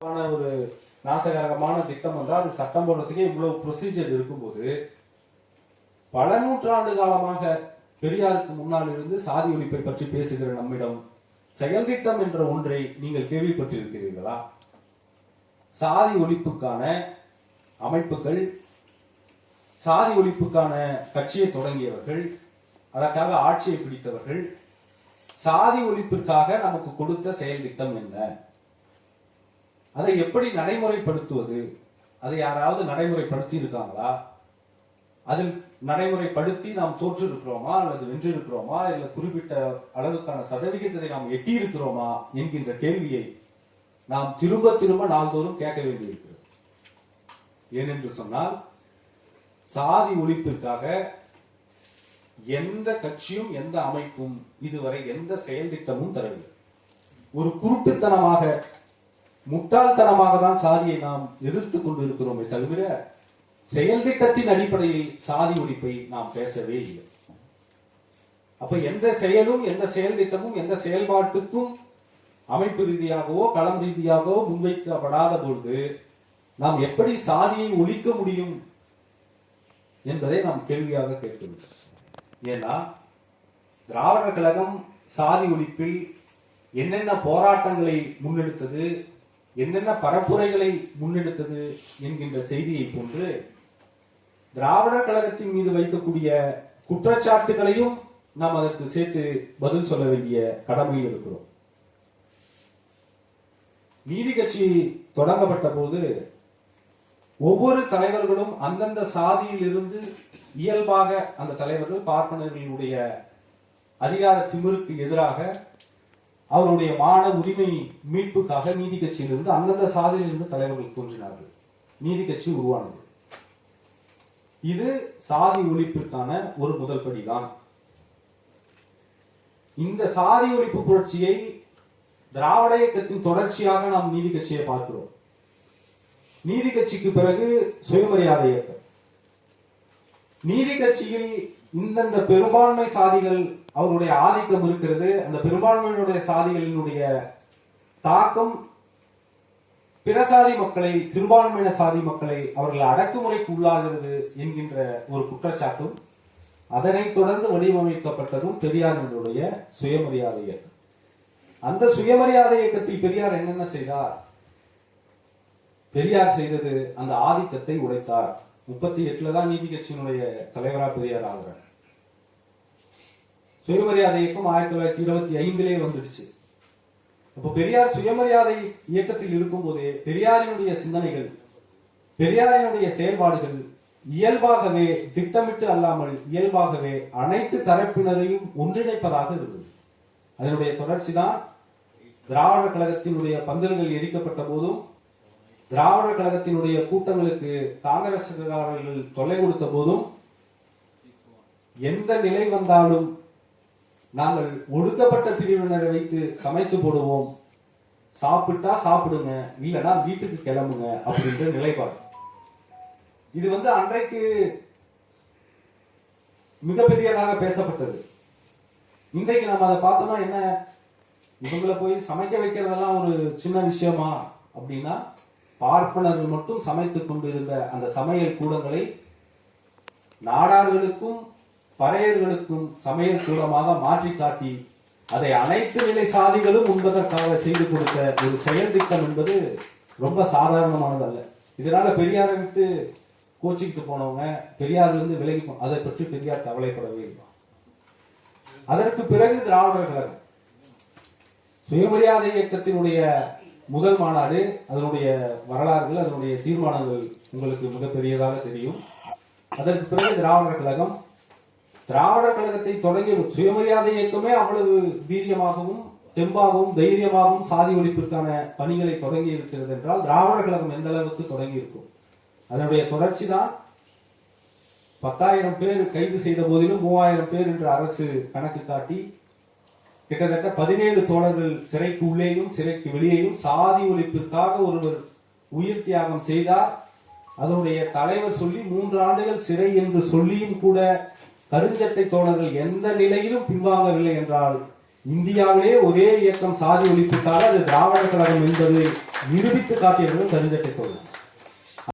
ஒரு நாசகரமான திட்டம் வந்தால் அது சட்டம் போடுறதுக்கே இவ்வளவு ப்ரொசீஜர் இருக்கும்போது பல நூற்றாண்டு காலமாக பெரியாருக்கு முன்னால் இருந்து சாதி ஒழிப்பை பற்றி பேசுகிற நம்மிடம் செயல் திட்டம் என்ற ஒன்றை நீங்கள் கேள்விப்பட்டிருக்கிறீர்களா? சாதி ஒழிப்புக்கான அமைப்புகள், சாதி ஒழிப்புக்கான கட்சியை தொடங்கியவர்கள், அதற்காக ஆட்சியை பிடித்தவர்கள், சாதி ஒழிப்பிற்காக நமக்கு கொடுத்த செயல் திட்டம் என்ன, அதை எப்படி நடைமுறைப்படுத்துவது, அதை யாராவது நடைமுறைப்படுத்தி இருக்காங்களா, அதில் நடைமுறைப்படுத்தி நாம் தோற்று இருக்கிறோமா அல்லது வென்று இருக்கிறோமா, இல்ல குறிப்பிட்ட அளவுக்கான சதவிகிதத்தை நாம் எட்டி இருக்கிறோமா என்கின்ற கேள்வியை நாம் திரும்ப திரும்ப நாள்தோறும் கேட்க வேண்டியிருக்கிறது. ஏனென்று சொன்னால் சாதி ஒழிப்பிற்காக எந்த கட்சியும் எந்த அமைப்பும் இதுவரை எந்த செயல் திட்டமும் தரவில்லை. ஒரு குருட்டுத்தனமாக முட்டாள்தனமாக தான் சாதியை நாம் எதிர்த்து கொண்டு இருக்கிறோமே தவிர செயல் திட்டத்தின் அடிப்படையில் சாதி ஒழிப்பை நாம் பேசவே இல்லை. அப்ப எந்த செயலும் எந்த செயல் திட்டமும் எந்த செயல்பாட்டுக்கும் அமைப்பு ரீதியாகவோ களம் ரீதியாகவோ முன்வைக்கப்படாத பொழுது நாம் எப்படி சாதியை ஒழிக்க முடியும் என்பதை நாம் கேள்வியாக கேட்கிறோம். ஏன்னா திராவிடர் கழகம் சாதி ஒழிப்பில் என்னென்ன போராட்டங்களை முன்னெடுத்தது, என்னென்ன பரப்புரைகளை முன்னெடுத்தது என்கின்ற செய்தியை போன்று திராவிடர் கழகத்தின் மீது வைக்கக்கூடிய குற்றச்சாட்டுகளையும் நாம் அதற்கு சேர்த்து பதில் சொல்ல வேண்டிய கடமையில் இருக்கிறோம். நீதி கட்சி தொடங்கப்பட்ட போது ஒவ்வொரு தலைவர்களும் அந்தந்த சாதியில் இருந்து இயல்பாக அந்த தலைவர்கள் பார்ப்பனர்களுடைய அதிகார திமிருக்கு எதிராக அவருடைய மான உரிமை மீட்புக்காக நீதி கட்சியிலிருந்து அந்தந்த சாதியிலிருந்து தலைவர்கள் தோன்றினார்கள். நீதி கட்சி உருவானது. இது சாதி ஒழிப்பிற்கான ஒரு முதல் படிதான். இந்த சாதி ஒழிப்பு புரட்சியை திராவிட இயக்கத்தின் தொடர்ச்சியாக நாம் நீதி கட்சியை பார்க்கிறோம். நீதி கட்சிக்கு பிறகு சுயமரியாதை இயக்கம். நீதி கட்சியில் இந்தந்த பெரும்பான்மை சாதிகள் அவருடைய ஆதிக்கம் இருக்கிறது. அந்த பெரும்பான்மையினுடைய சாதிகளினுடைய தாக்கம் பிற சாதி மக்களை, சிறுபான்மையின சாதி மக்களை அவர்கள் அடக்குமுறைக்கு உள்ளாகிறது என்கின்ற ஒரு குற்றச்சாட்டும் அதனைத் தொடர்ந்து வடிவமைக்கப்பட்டதும் பெரியாரினுடைய சுயமரியாதை இயக்கம். அந்த சுயமரியாதை இயக்கத்தில் பெரியார் என்னென்ன செய்தார்? பெரியார் செய்தது அந்த ஆதிக்கத்தை உடைத்தார். 38 தான் நீதி கட்சியினுடைய தலைவரா பெரியார் ஆகிறார். சுயமரியாதை இயக்கம் 1925 வந்துடுச்சு. அப்போ பெரியார் சுயமரியாதை இயக்கத்தில் இருக்கும் போதே பெரியாரினுடைய சிந்தனைகள், பெரியாரினுடைய செயல்பாடுகள் இயல்பாகவே திட்டமிட்டு அல்லாமல் இயல்பாகவே அனைத்து தரப்பினரையும் ஒன்றிணைப்பதாக இருந்தது. அதனுடைய தொடர்ச்சி தான் திராவிடர் கழகத்தினுடைய பந்தல்கள் எரிக்கப்பட்ட போதும், திராவிடர் கழகத்தினுடைய கூட்டங்களுக்கு காங்கிரசுகாரர்கள் தொல்லை கொடுத்த போதும், எந்த நிலை வந்தாலும் நாங்கள் ஒடுக்கப்பட்ட பிரிவினரை வைத்து சமைத்து போடுவோம், சாப்பிட்டா சாப்பிடுங்க, இல்லைன்னா வீட்டுக்கு கிளம்புங்க அப்படின்ற நிலைப்பாடு. இது அன்றைக்கு மிகப்பெரியதாக பேசப்பட்டது. இன்றைக்கு நம்ம அதை பார்த்தோம்னா என்ன, இவங்களை போய் சமைக்க வைக்கிறதெல்லாம் ஒரு சின்ன விஷயமா அப்படின்னா, பார்ப்பனர்கள் மட்டும் சமைத்துக் கொண்டிருந்த அந்த சமையல் கூடங்களை நாடார்களுக்கும் பறையர்களுக்கும் சமையல் கூடமாக மாற்றி காட்டி அதை அனைத்து நிலை சாதிகளும் உண்பதற்காக செய்து கொடுத்த ஒரு செயல் திட்டம் என்பது ரொம்ப சாதாரணமானதல்ல. இதனால பெரியாரை விட்டு கோச்சிக்கிட்டு போனவங்க, பெரியாரிலிருந்து விலகி அதை பற்றி பெரியார் கவலைப்படவே இல்லை. அதற்கு பிறகு திராவிடர் கழகம் சுயமரியாதை இயக்கத்தினுடைய முதல் மாநாடு, அதனுடைய வரலாறுகள், அதனுடைய தீர்மானங்கள் உங்களுக்கு மிகப்பெரியதாக தெரியும். அதற்கு பிறகு திராவிடர் கழகம், திராவிடர் கழகத்தை தொடங்கிய சுயமரியாதை இயக்கமே அவ்வளவு வீரியமாகவும் தெம்பாகவும் தைரியமாகவும் சாதி ஒழிப்பிற்கான பணிகளை தொடங்கி இருக்கிறது என்றால் திராவிடர் கழகம் எந்த அளவுக்கு தொடங்கி இருக்கும். அதனுடைய தொடர்ச்சி தான் 10,000 பேர் கைது செய்த போதிலும் 3,000 பேர் என்று அரசு கணக்கு காட்டி கிட்டத்தட்ட 17 தோழர்கள் சிறைக்கு உள்ளேயும் சிறைக்கு வெளியேயும் சாதி ஒழிப்பிற்காக ஒருவர் உயிர் தியாகம் செய்தார். அதனுடைய தலைவர் சொல்லி 3 ஆண்டுகள் சிறை என்று சொல்லியும் கூட கருஞ்சட்டை தோழர்கள் எந்த நிலையிலும் பின்வாங்கவில்லை என்றால் இந்தியாவிலே ஒரே இயக்கம் சாதி ஒழிப்புக்காக அது திராவிட கழகம் என்பதை நிரூபித்து காட்டியவர்கள் கருஞ்சட்டை தோழர்.